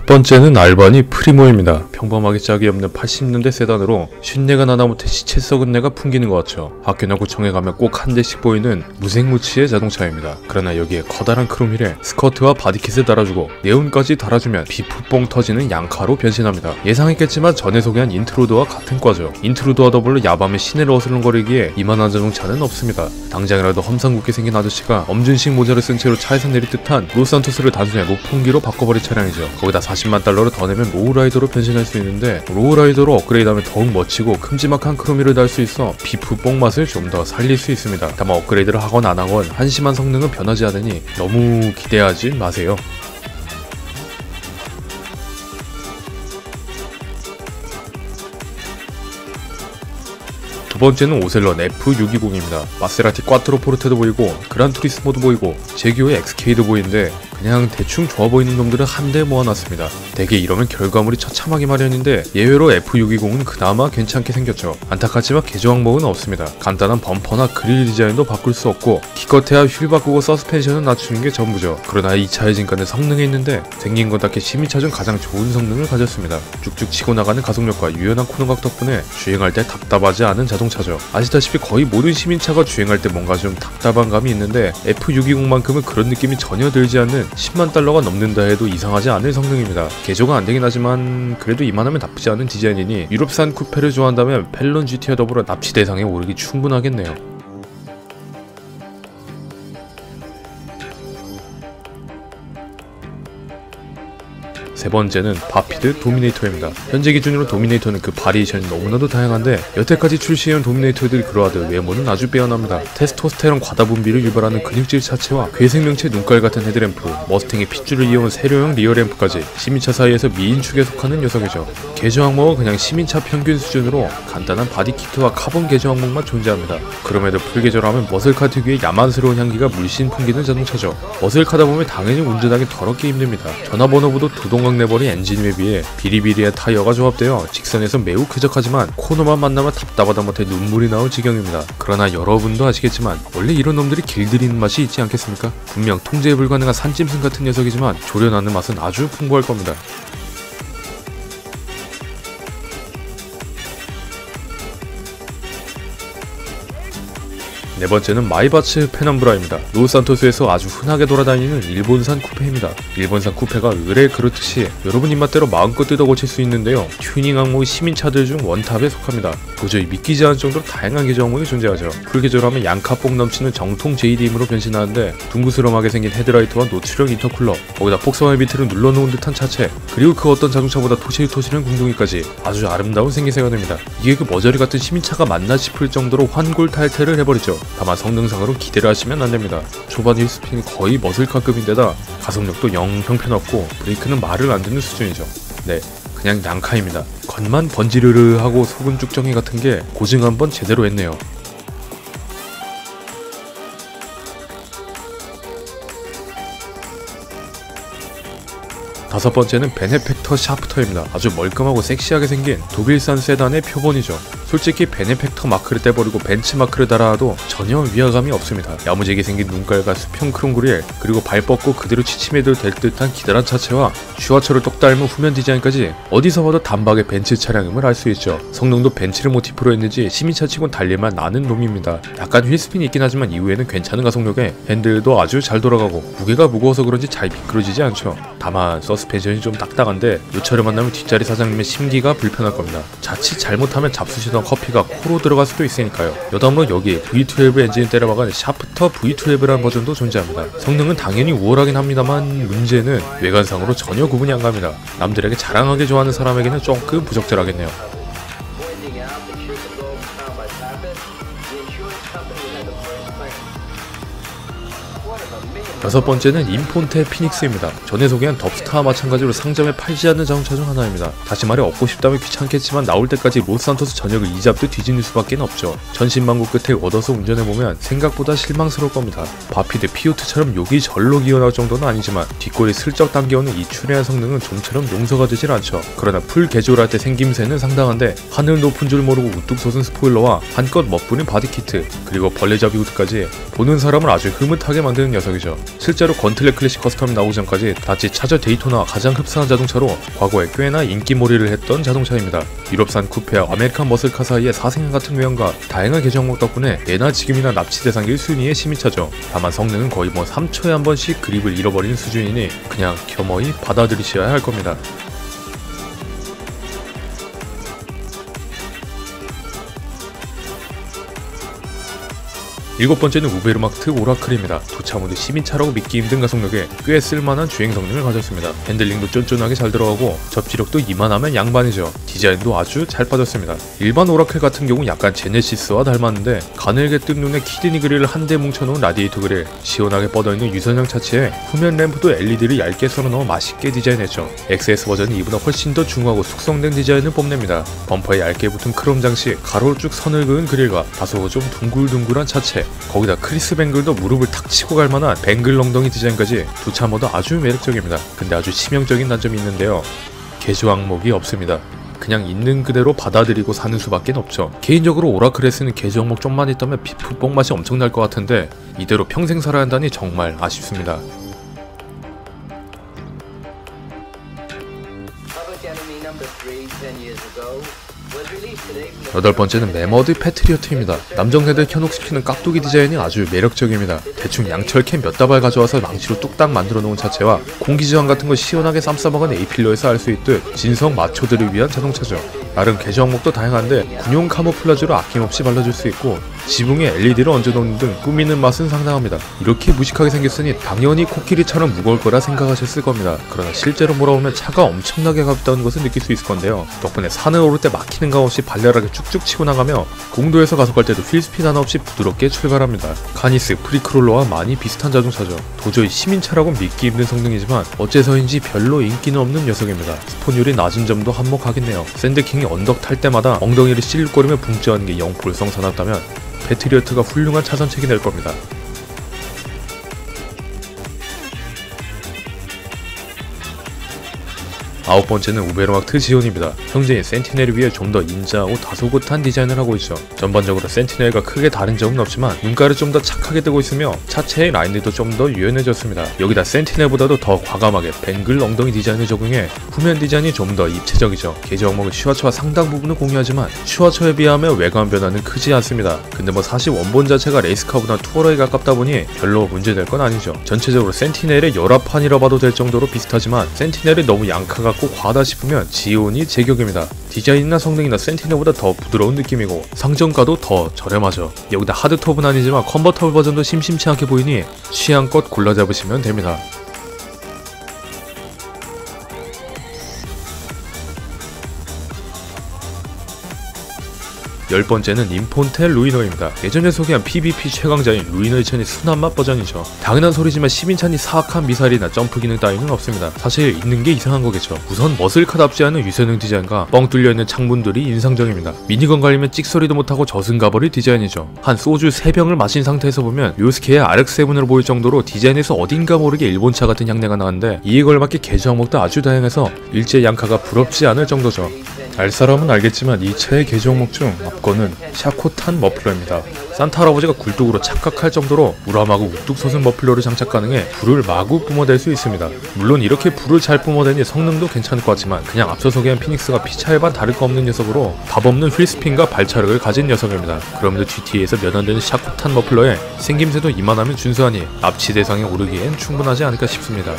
번째는 알바니 프리모입니다. 평범하게 짝이 없는 80년대 세단으로 쉰내가 나다 못해 시체 썩은 내가 풍기는 것 같죠. 학교나 구청에 가면 꼭 한 대씩 보이는 무색무취의 자동차입니다. 그러나 여기에 커다란 크롬휠에 스커트와 바디킷을 달아주고 네온까지 달아주면 비프뽕 터지는 양카로 변신합니다. 예상했겠지만 전에 소개한 인트루더와 같은 과죠. 인트루더와 더불어 야밤에 시내를 어슬렁거리기에 이만한 자동차는 없습니다. 당장이라도 험상궂게 생긴 아저씨가 엄준식 모자를 쓴 채로 차에서 내릴 듯한 로스산토스를 단순히 로풍기로 바꿔버릴 차량이죠. 거기다 40만 달러를 더 내면 로우라이더로 변신할 수 있는데, 로우라이더로 업그레이드하면 더욱 멋지고 큼지막한 크롬휠을 달 수 있어 비프뽕 맛을 좀 더 살릴 수 있습니다. 다만 업그레이드를 하건 안 하건 한심한 성능은 변하지 않으니 너무 기대하지 마세요. 두 번째는 오셀런 F620입니다. 마세라티 꽈트로 포르테도 보이고 그란투리스모도 보이고 제기어의 엑스케이도 보이는데 그냥 대충 좋아 보이는 놈들을 한데 모아놨습니다. 대개 이러면 결과물이 처참하기 마련인데 예외로 F620은 그나마 괜찮게 생겼죠. 안타깝지만 개조 항목은 없습니다. 간단한 범퍼나 그릴 디자인도 바꿀 수 없고 기껏해야 휠 바꾸고 서스펜션을 낮추는 게 전부죠. 그러나 이 차의 진가는 성능에 있는데 생긴 건 딱히 시민차 중 가장 좋은 성능을 가졌습니다. 쭉쭉 치고 나가는 가속력과 유연한 코너각 덕분에 주행할 때 답답하지 않은 자동차죠. 아시다시피 거의 모든 시민차가 주행할 때 뭔가 좀 답답한 감이 있는데 F620만큼은 그런 느낌이 전혀 들지 않는 10만 달러가 넘는다 해도 이상하지 않을 성능입니다. 개조가 안되긴 하지만 그래도 이만하면 나쁘지 않은 디자인이니 유럽산 쿠페를 좋아한다면 펠론 GT와 더불어 납치 대상에 오르기 충분하겠네요. 세 번째는 바피드 도미네이터입니다. 현재 기준으로 도미네이터는 그 바리에이션이 너무나도 다양한데 여태까지 출시해온 도미네이터들이 그러하듯 외모는 아주 빼어납니다. 테스토스테론 과다 분비를 유발하는 근육질 차체와 괴생명체 눈깔 같은 헤드램프, 머스탱의 핏줄을 이용한 세련형 리어램프까지 시민차 사이에서 미인축에 속하는 녀석이죠. 개조 항목은 그냥 시민차 평균 수준으로 간단한 바디키트와 카본 개조 항목만 존재합니다. 그럼에도 풀개조라면 머슬카 특유의 야만스러운 향기가 물씬 풍기는 자동차죠. 머슬카다 보면 당연히 운전하기 더럽게 힘듭니다. 전화번호부도 두동강 내버린 엔진에 비해 비리비리한 타이어가 조합되어 직선에서 매우 쾌적하지만 코너만 만나면 답답하다 못해 눈물이 나올 지경입니다. 그러나 여러분도 아시겠지만 원래 이런 놈들이 길들이는 맛이 있지 않겠습니까? 분명 통제 불가능한 산짐승 같은 녀석이지만 조련하는 맛은 아주 풍부할 겁니다. 네 번째는 마이바츠 페넘브라입니다. 로스산토스에서 아주 흔하게 돌아다니는 일본산 쿠페입니다. 일본산 쿠페가 의뢰 그렇듯이 여러분 입맛대로 마음껏 뜯어 고칠 수 있는데요. 튜닝 항목이 시민차들 중 원탑에 속합니다. 도저히 믿기지 않을 정도로 다양한 개조 항목이 존재하죠. 풀개조라면 양카뽕 넘치는 정통 JDM으로 변신하는데 둥그스름하게 생긴 헤드라이트와 노출형 인터쿨러, 거기다 폭성의 비트를 눌러놓은 듯한 차체, 그리고 그 어떤 자동차보다 토실토실한 궁둥이까지 아주 아름다운 생기새가 됩니다. 이게 그 머저리 같은 시민차가 맞나 싶을 정도로 환골탈태를 해버리죠. 다만 성능상으로 기대를 하시면 안됩니다. 초반 휠스핀이 거의 머슬카급인데다 가속력도 영 형편없고 브레이크는 말을 안듣는 수준이죠. 네, 그냥 양카입니다. 겉만 번지르르 하고 속은 쭉정이 같은게 고증 한번 제대로 했네요. 다섯 번째는 베네팩터 샤프터입니다. 아주 멀끔하고 섹시하게 생긴 독일산 세단의 표본이죠. 솔직히 베네팩터 마크를 떼버리고 벤츠 마크를 달아도 전혀 위화감이 없습니다. 야무지게 생긴 눈깔과 수평 크롬 그릴, 그리고 발 뻗고 그대로 취침해도 될 듯한 기다란 차체와 슈와처를 똑 닮은 후면 디자인까지 어디서 봐도 단박에 벤츠 차량임을 알 수 있죠. 성능도 벤츠를 모티프로 했는지 시민차치곤 달릴만 나는 놈입니다. 약간 휠스핀이 있긴 하지만 이후에는 괜찮은 가속력에 핸들도 아주 잘 돌아가고 무게가 무거워서 그런지 잘 미끄러지지 않죠. 다만 서스펜션이 좀 딱딱한데 요철을 만나면 뒷자리 사장님의 심기가 불편할 겁니다. 자칫 잘못하면 잡수시던 커피가 코로 들어갈 수도 있으니까요. 여담으로 여기에 V12 엔진을 때려박은 샤프터 V12라는 버전도 존재합니다. 성능은 당연히 우월하긴 합니다만 문제는 외관상으로 전혀 구분이 안 갑니다. 남들에게 자랑하게 좋아하는 사람에게는 조금 부적절하겠네요. 여섯 번째는 인폰테 피닉스입니다. 전에 소개한 덥스타와 마찬가지로 상점에 팔지 않는 자동차 중 하나입니다. 다시 말해 얻고 싶다면 귀찮겠지만 나올 때까지 로스산토스 전역을 이잡듯 뒤지는 수밖에 없죠. 전신망고 끝에 얻어서 운전해보면 생각보다 실망스러울 겁니다. 바피드 피오트처럼 욕이 절로 기어나올 정도는 아니지만 뒷골이 슬쩍 당겨오는 이 추레한 성능은 좀처럼 용서가 되질 않죠. 그러나 풀 개조를 할 때 생김새는 상당한데 하늘 높은 줄 모르고 우뚝 솟은 스포일러와 한껏 멋부린 바디키트, 그리고 벌레잡이 후드까지 보는 사람을 아주 흐뭇하게 만듭니다. 해당되는 녀석이죠. 실제로 건틀렛 클래식 커스텀이 나오기 전까지 다치 차저 데이토나와 가장 흡사한 자동차로 과거에 꽤나 인기몰이를 했던 자동차입니다. 유럽산 쿠페와 아메리칸 머슬카 사이의 사생활 같은 외형과 다양한 개정목 덕분에 예나 지금이나 납치 대상 1순위의 시민차죠. 다만 성능은 거의 3초에 한 번씩 그립을 잃어버리는 수준이니 그냥 겸허히 받아들이셔야 할 겁니다. 일곱 번째는 우베르마크트 오라클입니다. 두 차 모두 시민차라고 믿기 힘든 가속력에 꽤 쓸만한 주행 성능을 가졌습니다. 핸들링도 쫀쫀하게 잘 들어가고 접지력도 이만하면 양반이죠. 디자인도 아주 잘 빠졌습니다. 일반 오라클 같은 경우 약간 제네시스와 닮았는데 가늘게 뜬 눈에 키드니 그릴을 한데 뭉쳐놓은 라디에이터 그릴, 시원하게 뻗어있는 유선형 차체에 후면 램프도 LED를 얇게 썰어 넣어 맛있게 디자인했죠. XS 버전이 이보다 훨씬 더 중후하고 숙성된 디자인을 뽐냅니다. 범퍼에 얇게 붙은 크롬 장식, 가로로 쭉 선을 그은 그릴과 다소 좀 둥글둥글한 차체, 거기다 크리스 뱅글도 무릎을 탁 치고 갈 만한 뱅글 엉덩이 디자인까지 두 차 모두 아주 매력적입니다. 근데 아주 치명적인 단점이 있는데요. 개조 항목이 없습니다. 그냥 있는 그대로 받아들이고 사는 수밖에 없죠. 개인적으로 오라클에 쓰는 개조 항목 좀만 있다면 비프 뽕맛이 엄청날 것 같은데 이대로 평생 살아야 한다니 정말 아쉽습니다. 여덟 번째는 메머드 패트리어트입니다. 남정네들 현혹시키는 깍두기 디자인이 아주 매력적입니다. 대충 양철캔 몇 다발 가져와서 망치로 뚝딱 만들어 놓은 차체와 공기저항 같은 거 시원하게 쌈싸먹은 A필러에서 알 수 있듯 진성 마초들을 위한 자동차죠. 나름 개조 항목도 다양한데 군용 카모플라주로 아낌없이 발라줄 수 있고 지붕에 LED를 얹어놓는 등 꾸미는 맛은 상당합니다. 이렇게 무식하게 생겼으니 당연히 코끼리처럼 무거울 거라 생각하셨을 겁니다. 그러나 실제로 몰아오면 차가 엄청나게 가볍다는 것을 느낄 수 있을 건데요. 덕분에 산을 오를 때 막히는 감 없이 발랄하게 쭉쭉 치고 나가며 공도에서 가속할 때도 휠스핀 하나 없이 부드럽게 출발합니다. 카니스, 프리크롤러와 많이 비슷한 자동차죠. 도저히 시민차라고 믿기 힘든 성능이지만 어째서인지 별로 인기는 없는 녀석입니다. 스폰율이 낮은 점도 한몫하겠네요. 샌드킹이 언덕 탈 때마다 엉덩이를 찔거리며 붕쪄하는 게 영 볼썽사납다면 패트리어트가 훌륭한 차선책이 될 겁니다. 아홉 번째는 우베르마크트 지온입니다. 형제인 센티넬을 위해 좀 더 인자하고 다소곳한 디자인을 하고 있죠. 전반적으로 센티넬과 크게 다른 점은 없지만 눈가를 좀 더 착하게 뜨고 있으며 차체의 라인들도 좀 더 유연해졌습니다. 여기다 센티넬보다도 더 과감하게 뱅글 엉덩이 디자인을 적용해 후면 디자인이 좀 더 입체적이죠. 개조 항목은 슈와처와 상당 부분을 공유하지만 슈와처에 비하면 외관 변화는 크지 않습니다. 근데 사실 원본 자체가 레이스카보다 투어러에 가깝다 보니 별로 문제될 건 아니죠. 전체적으로 센티넬의 열합판이라 봐도 될 정도로 비슷하지만 센티넬이 너무 양카가 과하다 싶으면 지온이 제격입니다. 디자인이나 성능이나 센티넬보다 더 부드러운 느낌이고 상점가도 더 저렴하죠. 여기다 하드톱은 아니지만 컨버터블 버전도 심심치 않게 보이니 취향껏 골라 잡으시면 됩니다. 열 번째는 인폰텔 루이너입니다. 예전에 소개한 PVP 최강자인 루이너 2000의 순한 맛 버전이죠. 당연한 소리지만 시민차니 사악한 미사일이나 점프 기능 따위는 없습니다. 사실 있는 게 이상한 거겠죠. 우선 머슬카답지 않은 유선형 디자인과 뻥 뚫려있는 창문들이 인상적입니다. 미니건 갈리면 찍소리도 못하고 저승가버릴 디자인이죠. 한 소주 3병을 마신 상태에서 보면 요스케의 RX-7으로 보일 정도로 디자인에서 어딘가 모르게 일본차 같은 향내가 나는데 이에 걸맞게 개조 항목도 아주 다양해서 일제 양카가 부럽지 않을 정도죠. 알 사람은 알겠지만 이 차의 개조 항목 중 앞거는 샤코탄 머플러입니다. 산타 할아버지가 굴뚝으로 착각할 정도로 우람하고 우뚝 솟은 머플러를 장착 가능해 불을 마구 뿜어댈 수 있습니다. 물론 이렇게 불을 잘 뿜어대니 성능도 괜찮을 것 같지만 그냥 앞서 소개한 피닉스가 피차에 반 다를 거 없는 녀석으로 답없는 휠스핀과 발차력을 가진 녀석입니다. 그럼에도 GTA에서 몇 안 되는 샤코탄 머플러에 생김새도 이만하면 준수하니 납치 대상에 오르기엔 충분하지 않을까 싶습니다.